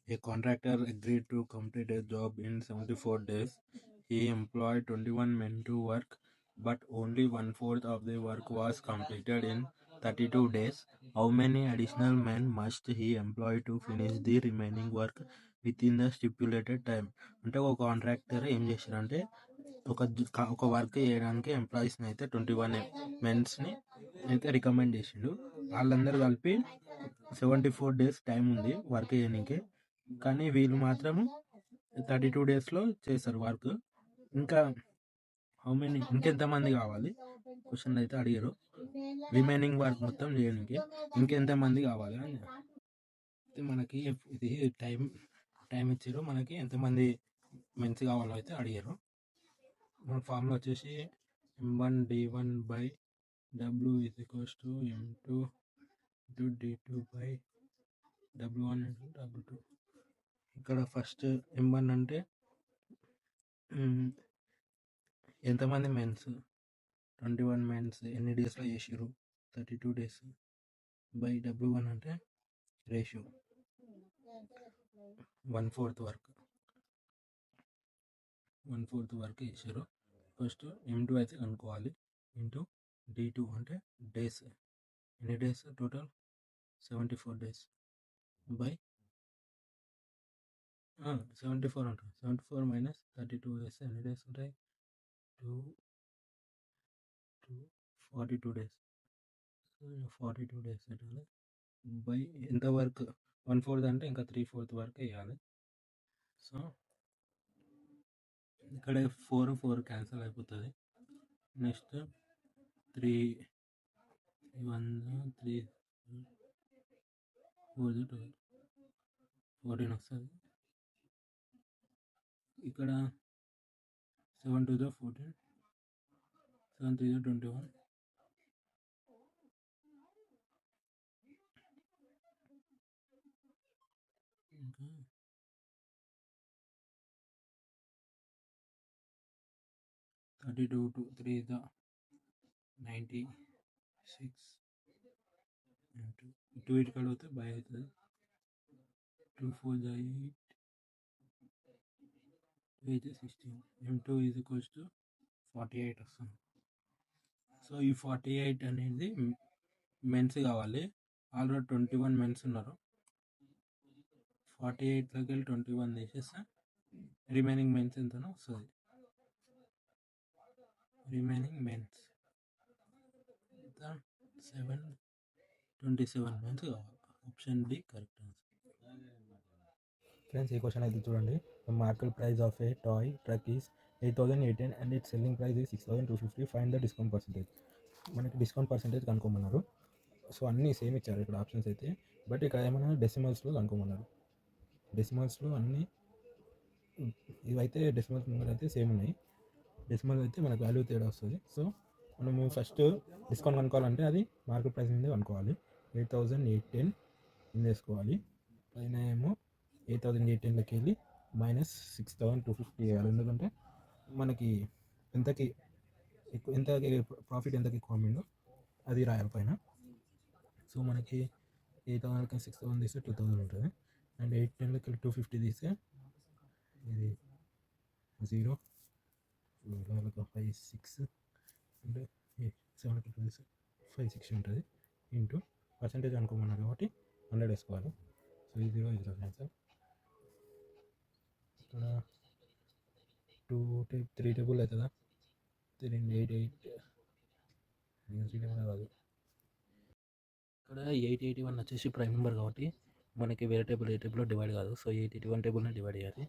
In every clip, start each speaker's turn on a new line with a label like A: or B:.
A: A contractor agreed to complete a job in 74 days. He employed 21 men to work, but only one-fourth of the work was completed in 32 days. How many additional men must he employ to finish the remaining work within the stipulated time? అంటే ఒక contractor ఏం చేశారంటే ఒక work చేయడానికి ఎంప్లాయీస్ని అయితే 21 మెన్స్ని అయితే recommend చేసిండు. వాళ్ళందరూ కలిపి 74 days టైం ఉంది వర్క్ చేయడానికి, కానీ వీళ్ళు మాత్రం 32 డేస్లో చేస్తారు వర్క్. ఇంకా ఇంకెంతమంది కావాలి క్వశ్చన్ అయితే అడిగారు. రిమైనింగ్ వర్క్ మొత్తం చేయడానికి ఇంకెంతమంది కావాలి అని మనకి ఇది టైం ఇచ్చారు. మనకి ఎంతమంది మెన్స్ కావాలో అయితే అడిగారు. మన ఫార్ములా వచ్చేసి M1D1/W is equals to M2 D2/W1 W2. ఇక్కడ ఫస్ట్ M1 అంటే ఎంతమంది మెన్స్, 21 మెన్స్ ఎన్ని డేస్లో చేసారు, 32 days బై W1 అంటే రేషియో 1/4 వర్క్ చేసారు. ఫస్ట్ M2 అయితే కనుక్కోవాలి. ఇంటూ D2 అంటే డేస్, ఎన్ని డేస్ టోటల్ 74 days బై 74 ఉంటుంది. 74 మైనస్ 32 days ఎన్ని డేస్ ఉంటాయి, 42 days. 42 days పెట్టాలి బై ఎంత వర్క్ 1/4 అంటే ఇంకా 3/4 వర్క్ వేయాలి. సో ఇక్కడ 4 క్యాన్సిల్ అయిపోతుంది. నెక్స్ట్ 3 1 3 4 12 14 వస్తుంది. ఇక్కడ 7 2 14 7 3 21 ఇంకా 32 3 96 2 ఇటు కడిగితే బై అవుతుంది. 2 4 8 16. M2 ఈజ్ ఈక్వల్స్ టు 48 వస్తుంది. సో ఈ 48 అనేది మెన్స్ కావాలి. ఆల్రెడీ 21 మెన్స్ ఉన్నారు. 48లోకి వెళ్ళి 21 తీసేస్తే రిమైనింగ్ మెన్స్ ఎంతనో వస్తుంది. రిమైనింగ్ మెన్స్ 27 మెన్స్ కావాలి. Option D correct answer. Friends, ఈ క్వశ్చన్ అయితే చూడండి. The market price of a toy truck is 8,018 and its selling price is 6,250. Find the discount percentage. మనకి డిస్కౌంట్ పర్సెంటేజ్ కనుక్కోమన్నారు. సో అన్నీ same ఇచ్చారు ఇక్కడ ఆప్షన్స్ అయితే, బట్ ఇక్కడ ఏమన్నా డెసిమల్స్లో కనుక్కోమన్నారు. డెసిమల్స్లో అన్నీ ఇవైతే డెసిమల్స్ ముందర అయితే సేమ్ ఉన్నాయి. డెసిమల్ అయితే మనకు వాల్యూ తేడా వస్తుంది. సో మనము ఫస్ట్ డిస్కౌంట్ కనుక్కోవాలంటే అది మార్కెట్ ప్రైస్ మీద కనుక్కోవాలి. 8,810 వేసుకోవాలి. పైన ఏమో 8,810లోకి వెళ్ళి మైనస్ 6,250 వేయాలి. ఎందుకంటే మనకి ఎంతకి ప్రాఫిట్ ఎంతకి ఎక్కువ అమ్మిందో అది రాయాలి పైన. సో మనకి 8,000 6,000 తీస్తే 2,000 ఉంటుంది. అండ్ 810లోకి 250 తీస్తే ఇది 0 5 6 అంటే 7 తీస్తే 5 6 ఉంటుంది. ఇంటూ పర్సెంటేజ్ అనుకోమన్నారు కాబట్టి 100 వేసుకోవాలి. సో ఈ 0 ఇది ఆన్సర్. ఇక్కడ 3 టేబుల్ అవుతుందా, 3 8 8 3 టేబుల్ కాదు. ఇక్కడ 881 వచ్చేసి ప్రైమ్ నెంబర్ కాబట్టి మనకి వేరే టేబుల్ ఏ టేబుల్లో డివైడ్ కాదు. సో 881 టేబుల్ని డివైడ్ చేయాలి.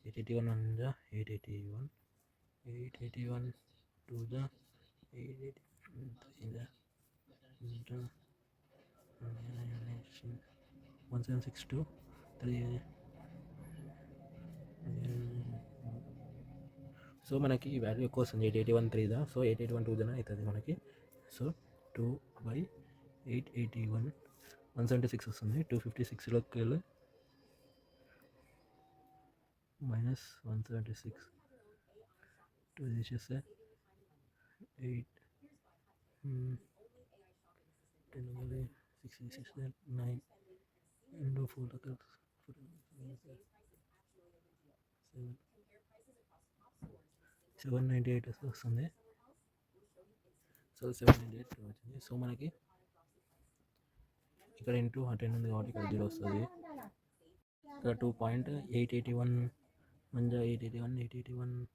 A: 881 1 881 881 2 881 1762 3. సో మనకి వాల్యూ ఎక్కువ వస్తుంది. 881 3 సో 881 2 అవుతుంది మనకి. సో 2/881 176 వస్తుంది. 256లోకి వెళ్ళి మైనస్ 176 2 తీసేస్తే 8 10 6 9 ఇంటూ 4 798 వస్తుంది. సో 798 వచ్చింది. సో మనకి ఇక్కడ ఇంటూ 10 ఉంది కాబట్టి ఇక్కడ 0 వస్తుంది. ఇక్కడ 2.881 మంజా 881 ఇక్కడ 0 వస్తుంది.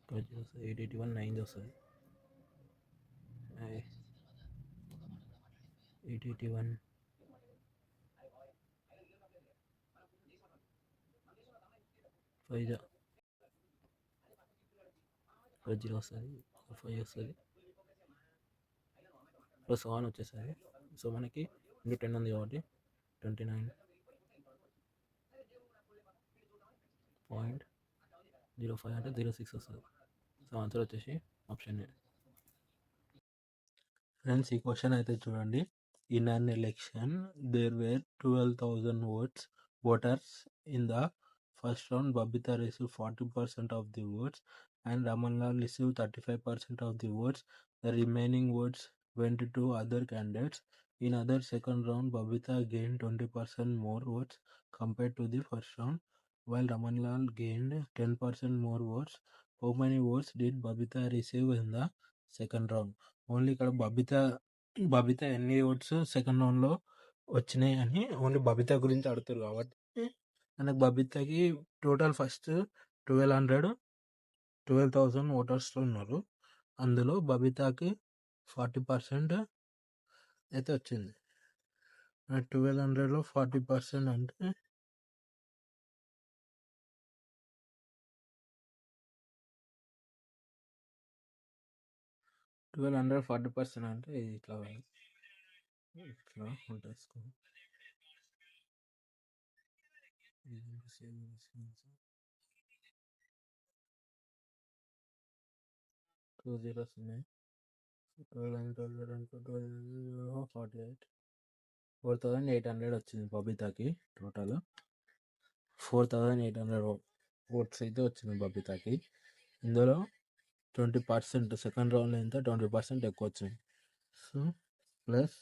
A: 881 9 వస్తుంది. 881 5 ఇక్కడ 0 వస్తుంది. 5 వస్తుంది ప్లస్ 1 వచ్చేసరి. సో మనకి ఇంటూ 10 ఉంది కాబట్టి 29.05 అంటే 06 వస్తుంది. సో ఆన్సర్ వచ్చేసి ఆప్షన్ ఏ. ఫ్రెండ్స్ ఈ క్వశ్చన్ అయితే చూడండి. In an election there were 12,000 voters in the first round. Babita received 40% of the votes and Ramanlal received 35% of the votes. The remaining votes went to other candidates. In other second round, Babita gained 20% more votes compared to the first round, while Ramanlal gained 10% more votes. How many votes did Babita receive in the second round? Only ఇక్కడ బబిత ఎన్ని oats second రౌండ్లో వచ్చినాయి అని only Babita గురించి అడుగుతారు కాబట్టి మనకు బబితకి total first 12,000 voters ఉన్నారు. అందులో బబితాకి 40% అయితే వచ్చింది. 1200లో 40% అంటే 1200 40% అంటే ఇట్లా ఉంటుంది. 2 zeros ఉన్నాయి. 48 4,800 వచ్చింది బబితాకి. టోటల్ 4,800 ఓట్స్ అయితే వచ్చింది బబితాకి. ఇందులో 20% సెకండ్ రౌండ్లో ఎంత 20% ఎక్కువ వచ్చింది. So plus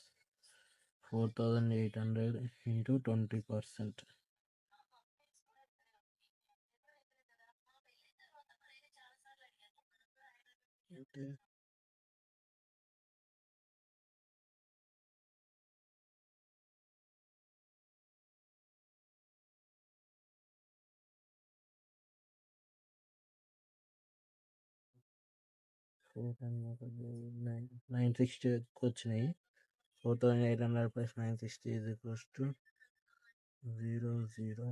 A: 4,800 into 20%. అంటే 960 వచ్చినాయి. 4,800 plus 960 is equals to 5760.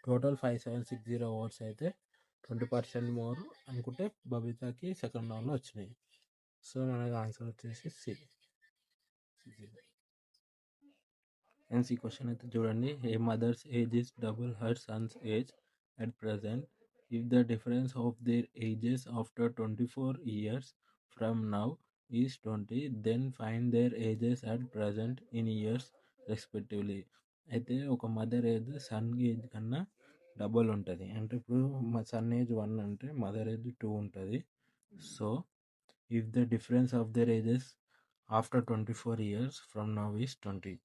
A: Total 5760 votes అయితే 20% మోర్ అనుకుంటే బబితాకి సెకండ్ రౌండ్లో వచ్చినాయి. సో మనకి ఆన్సర్ వచ్చేసి సి. అండ్ ఈ క్వశ్చన్ అయితే చూడండి. A mother's age is double her son's age at present. If the difference of their ages after 24 years from now is 20, then find their ages at present in years respectively. అయితే ఒక mother age son age కన్నా double ఉంటుంది. అంటే ఇప్పుడు మా sun age 1 అంటే mother age 2 ఉంటుంది. So if the difference of their ages after 24 years from now is 20,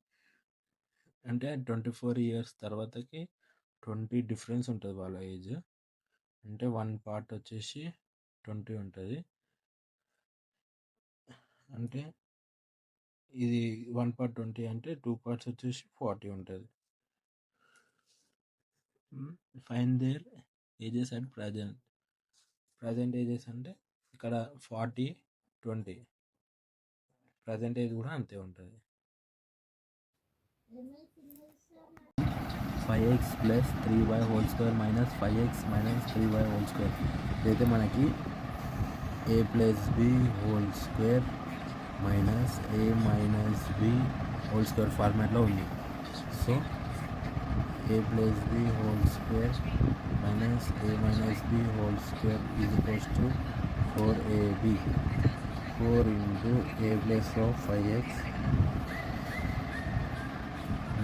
A: అంటే 24 years తర్వాతకి 20 డిఫరెన్స్ ఉంటుంది వాళ్ళ ఏజ్. అంటే 1 పార్ట్ వచ్చేసి 20 ఉంటుంది. అంటే ఇది 1 part 20 అంటే 2 parts వచ్చేసి 40 ఉంటుంది. Find their ages at present ages అంటే ఇక్కడ 40 20 ప్రజెంట్ ఏజ్ కూడా అంతే ఉంటుంది. 5x plus 3y whole square minus 5x minus 3y whole square. ఇదైతే మనకి a plus B whole square minus a minus B whole square ఫార్మాట్లో ఉంది. So a plus B whole square minus a minus B whole square is equals to 4ab. 4 into a ప్లస్లో 5x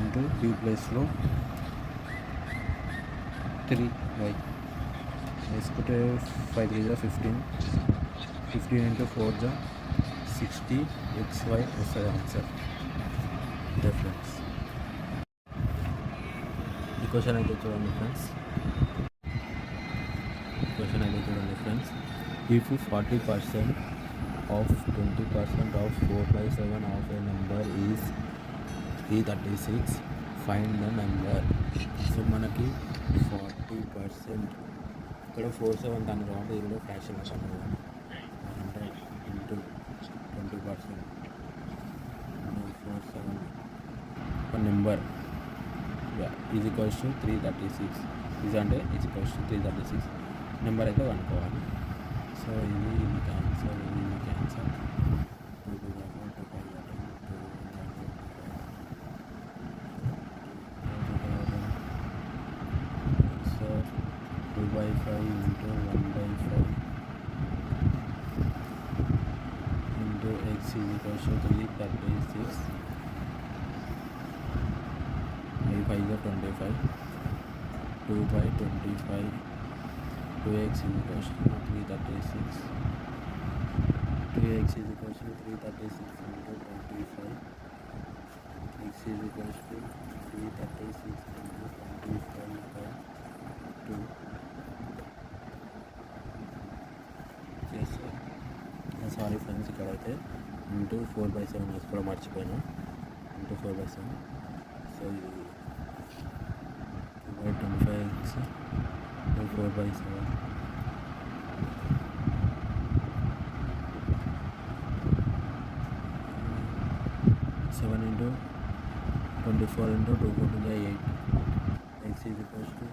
A: into b ప్లస్లో 3y. వేసుకుంటే 5 3 జా 15, 15 into 4 జా 60 XY వస్తుంది answer. Difference ఈ question అయితే చూడండి friends. If 40% of 20% of 4/7 of a number is 336, find the number. So మనకి 40% ఇక్కడ 47 దాని కాబట్టి ఇది కూడా ఫ్రాక్షన్ అంటే 20% 47 ఒక నెంబర్ ఈజ్ ఈక్వల్స్ టు 336. ఇది అంటే ఈజ్ ఈక్వల్స్ టు 336 నెంబర్ అయితే కనుక్కోవాలి. సో ఇది క్యాన్సల్, ఇది cancel. 2/5 into 1/5 into x is equals to 336. 5 is 25. 2/25. 2x is equals to 336. 2x is equals to 336 into 25. X is equals to 336 into 25/2. Sorry friends, ఇక్కడైతే into 4/7 వేసుకోవడం మర్చిపోయినా. Into 4/7. So ఇది 2/25x 4/7. 7 into 24 into 2 4 8. X is equals to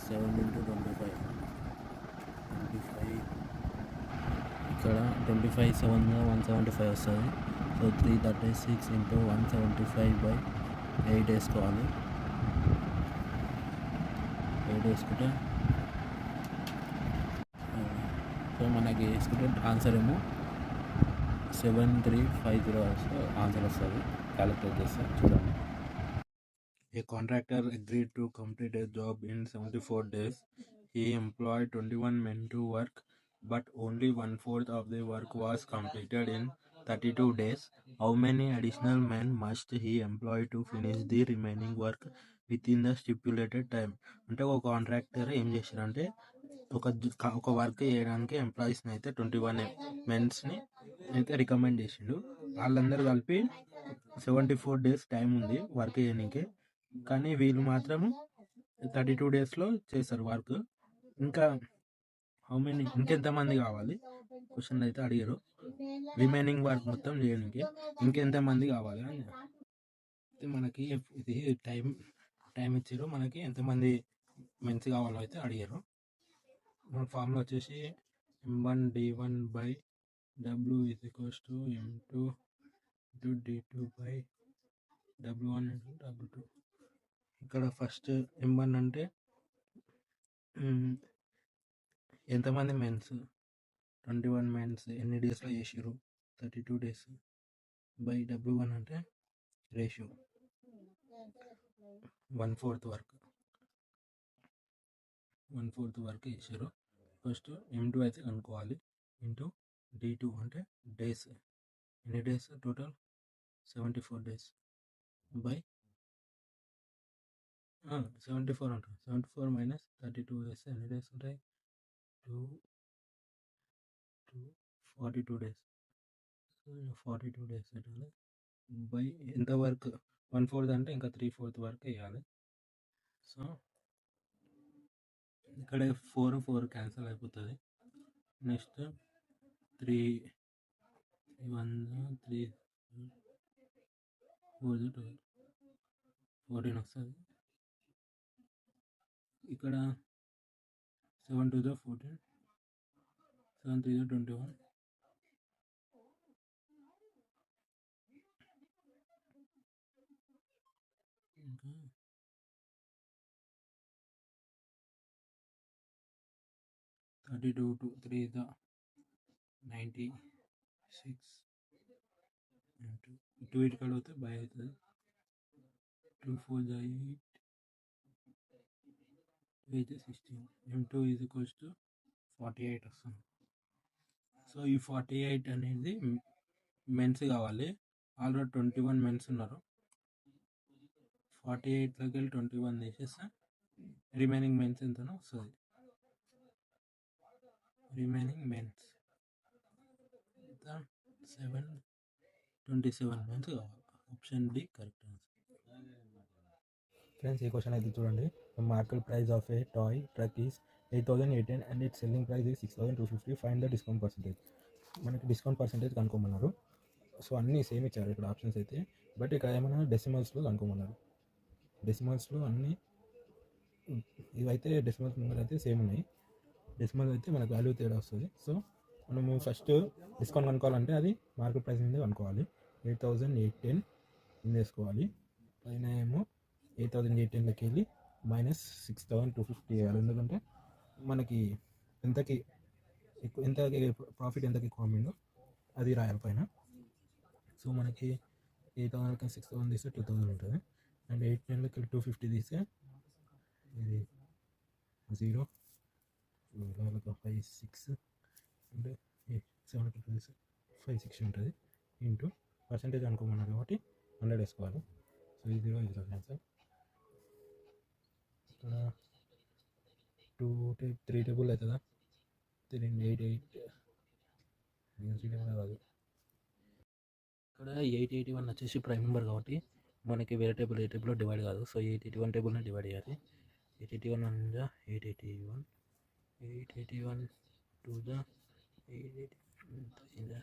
A: 7 into 25. ఇక్కడ 25 7 175 వస్తుంది. So 336 into 175/8 వేసుకోవాలి. 8 వేసుకుంటే so మనకి వేసుకుంటే ఆన్సర్ ఏమో 7350 ఆన్సర్ వస్తుంది. క్యాలిక్యులేట్ చేస్తే చూడండి. A contractor agreed to complete a job in 74 days. He employed 21 men to work, but only 1/4 of the work was completed in 32 days. How many additional men must he employ to finish the remaining work within the stipulated time? అంటే ఒక contractor ఏం చేశారంటే ఒక work చేయడానికి ఎంప్లాయీస్ని అయితే 21 మెన్స్ని అయితే recommend చేసిండు. వాళ్ళందరూ కలిపి 74 days టైం ఉంది వర్క్ చేయడానికి, కానీ వీళ్ళు మాత్రం 32 డేస్లో చేస్తారు వర్క్. ఇంకా ఇంకెంతమంది కావాలి క్వశ్చన్ అయితే అడిగారు. రిమైనింగ్ వర్క్ మొత్తం చేయడానికి ఇంకెంతమంది కావాలి అని మనకి ఇది టైం ఇచ్చారు. మనకి ఎంతమంది మెన్స్ కావాలో అయితే అడిగారు. మన ఫార్ములా వచ్చేసి M1D1/W is equals to M2 into D2/W1 into W2. ఇక్కడ ఫస్ట్ M1 అంటే ఎంతమంది మెన్స్, 21 మెన్స్ ఎన్ని డేస్లో చేసారు, 32 days బై W1 అంటే రేషియో 1/4 వర్క్ చేసారు. ఫస్ట్ M2 అయితే కనుక్కోవాలి. ఇంటూ D2 అంటే డేస్, ఎన్ని డేస్ టోటల్ 74 days బై 74 ఉంటుంది. 74 మైనస్ 32 వేస్తే ఎన్ని డేస్ ఉంటాయి, 42 days. సో 42 days పెట్టాలి బై ఎంత వర్క్ 1/4 అంటే ఇంకా 3/4 వర్క్ వేయాలి. సో ఇక్కడ 4 క్యాన్సిల్ అయిపోతుంది. నెక్స్ట్ 3 1 3 4 14 వస్తుంది. ఇక్కడ 7 2 14, 7 3 21, ఇంకా 32 2 3 96 2 8 కడిగితే బై అవుతుంది. 2 4 8 అయితే 16 M2 ఈజ్ ఈక్వల్స్ టు 48 వస్తుంది. సో ఈ 48 అనేది మెన్స్ కావాలి. ఆల్రెడీ 21 మెన్స్ ఉన్నారు. 48లోకి వెళ్ళి 21 తీసేస్తే రిమైనింగ్ మెన్స్ ఎంతనో వస్తుంది. రిమైనింగ్ మెన్స్ 27 మెన్స్ కావాలి. Option D correct answer. Friends ఈ క్వశ్చన్ అయితే చూడండి. Market price of a toy truck is 8,018 and its selling price is 6,250. Find the discount percentage. మనకి డిస్కౌంట్ పర్సెంటేజ్ కనుక్కోమన్నారు. సో అన్నీ సేమ్ ఇచ్చారు ఇక్కడ ఆప్షన్స్ అయితే, బట్ ఇక్కడ ఏమైనా డెసిమల్స్లో కనుక్కోమన్నారు. డెసిమల్స్లో అన్నీ ఇవైతే డెసిమల్స్ ముందర అయితే సేమ్ ఉన్నాయి. డెసిమల్ అయితే మనకు వాల్యూ తేడా వస్తుంది. సో మనము ఫస్ట్ డిస్కౌంట్ కనుక్కోవాలంటే అది మార్కెట్ ప్రైస్ మీద కనుక్కోవాలి. 8,810 వేసుకోవాలి. పైన ఏమో 8,810లోకి వెళ్ళి -6,250 వేయాలి. ఎందుకంటే మనకి ఎంతకి ఎక్కువ, ఎంతకి ప్రాఫిట్ ఎంతకి ఎక్కువ అమ్మిందో అది రాయాలి పైన. సో మనకి 8,000కి 6,000 తీస్తే 2,000 ఉంటుంది. అండ్ 810లోకి 250 తీస్తే ఇది 0 5 6 అంటే 7 తీస్తే 5 6 ఉంటుంది. ఇంటూ పర్సెంటేజ్ అనుకోమన్నారు కాబట్టి 100 వేసుకోవాలి. సో ఈ 0 ఇది ఆన్సర్. ఇక్కడ 3 టేబుల్ అవుతుందా? 3 8 3 టేబుల్ కాదు. ఇక్కడ 881 వచ్చేసి ప్రైమ్ నెంబర్ కాబట్టి మనకి వేరే టేబుల్ ఏ టేబుల్లో డివైడ్ కాదు. సో 881 టేబుల్ని డివైడ్ చేయాలి. 881 1 881 881 2 881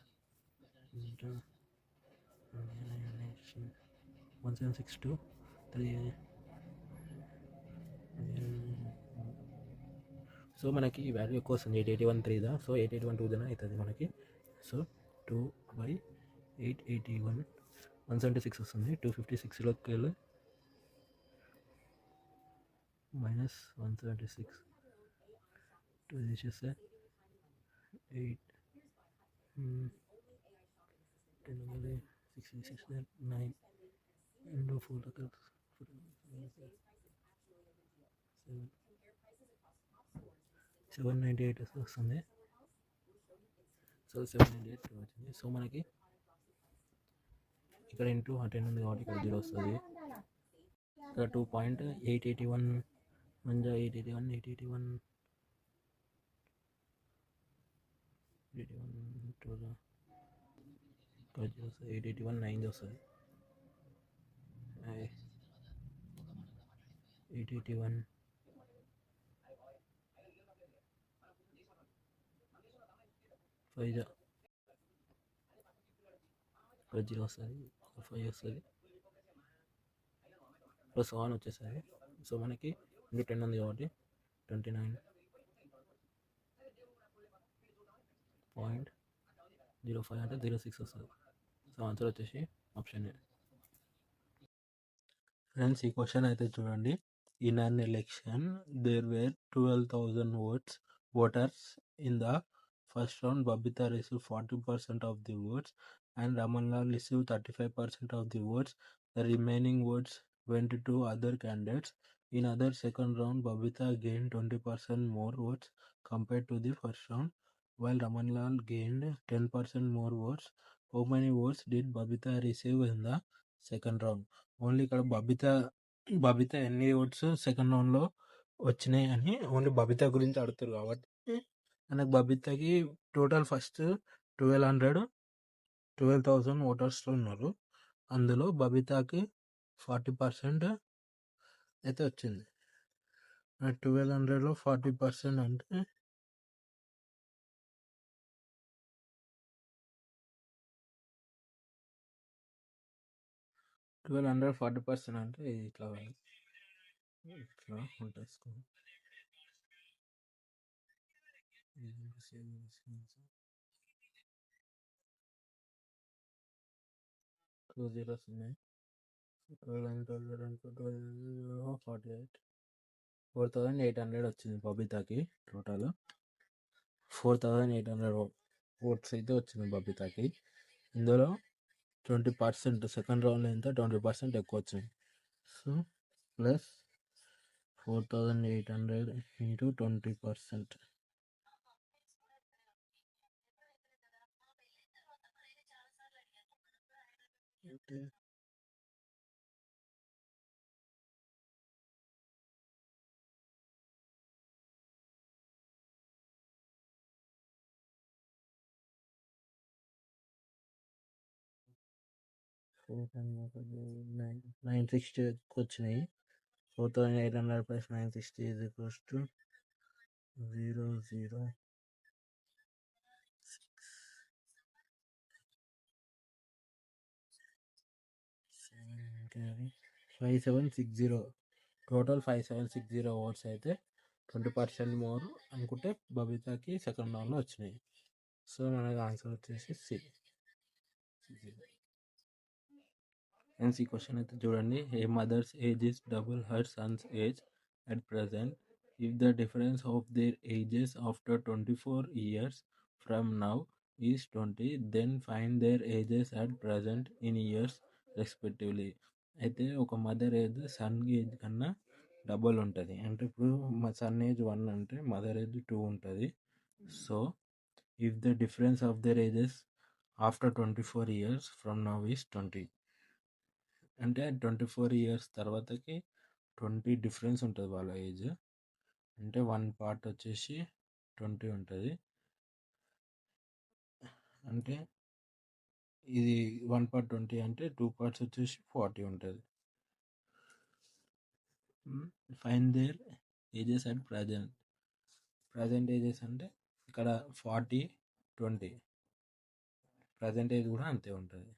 A: 1762 3. సో మనకి వాల్యూ ఎక్కువ వస్తుంది. 881 3 సో 881 2 అవుతుంది మనకి. సో 2/881 176 వస్తుంది. 256లోకి వెళ్ళి -176 2 తీసేస్తే 8 10 6 తీసేస్తే 9 ఇంటూ 4 798 వస్తుంది. సో 798 వచ్చింది. సో మనకి ఇక్కడ ఇంటూ 10 ఉంది కాబట్టి ఇక్కడ 0 వస్తుంది. ఇక్కడ 2.881 మంజా 881 881 2 ఇక్కడ 0 వస్తుంది. 881 9 వస్తుంది. 881 5 ఇక్కడ 0 వస్తుంది. 5 వస్తుంది. ప్లస్ 1 వచ్చేసరి. సో మనకి ఇంటూ 10 ఉంది కాబట్టి 29.05 అంటే 06 వస్తుంది. సో ఆన్సర్ వచ్చేసి ఆప్షన్ ఏ. ఫ్రెండ్స్ ఈ క్వశ్చన్ అయితే చూడండి. In an election there were 12,000 voters in the first round. Babita received 40% of the votes and Ramanlal received 35% of the votes. The remaining votes went to other candidates. In other second round, Babita gained 20% more votes compared to the first round, while Ramanlal gained 10% more votes. How many votes did Babita receive in the second round? Only ఇక్కడ బబిత ఎన్ని oats second రౌండ్లో వచ్చినాయి అని only Babita గురించి అడుగుతారు కాబట్టి మనకు బబితకి total first 12,000 ఓటర్స్లో ఉన్నారు. అందులో బబితాకి 40% అయితే వచ్చింది. 1200లో 40% అంటే 1200 40% అంటే ఇట్లా ఉంటుంది. 2 zeros ఉన్నాయి. 48 4,800 వచ్చింది బబితాకి. టోటల్ 4,800 ఓట్స్ అయితే వచ్చింది బబితాకి. ఇందులో 20% సెకండ్ రౌండ్లో ఎంత 20% ఎక్కువ వచ్చింది. So plus
B: 4800 into 20%. అంటే 960 వచ్చినాయి. 4800 plus 960 is equals to 006 5760. Total 5760 votes అయితే 20% మోర్ అనుకుంటే బబితాకి సెకండ్ రౌండ్లో వచ్చినాయి. సో మనకి ఆన్సర్ వచ్చేసి సి. ఎన్సీ క్వశ్చన్ అయితే చూడండి. A mother's age is double her son's age at present. If the difference of their ages after 24 years from now is 20, then find their ages at present in years respectively. అయితే ఒక mother age son age కన్నా double ఉంటుంది. అంటే ఇప్పుడు మా sun age 1 అంటే mother age 2 ఉంటుంది. So if the difference of their ages after 24 years from now is 20, అంటే 24 years తర్వాతకి 20 డిఫరెన్స్ ఉంటుంది వాళ్ళ ఏజ్. అంటే 1 పార్ట్ వచ్చేసి 20 ఉంటుంది. అంటే ఇది 1 పార్ట్ 20 అంటే 2 పార్ట్స్ వచ్చేసి 40 ఉంటుంది. Find their ages at present ages అంటే ఇక్కడ 40 20 ప్రజెంట్ ఏజ్ కూడా అంతే ఉంటుంది.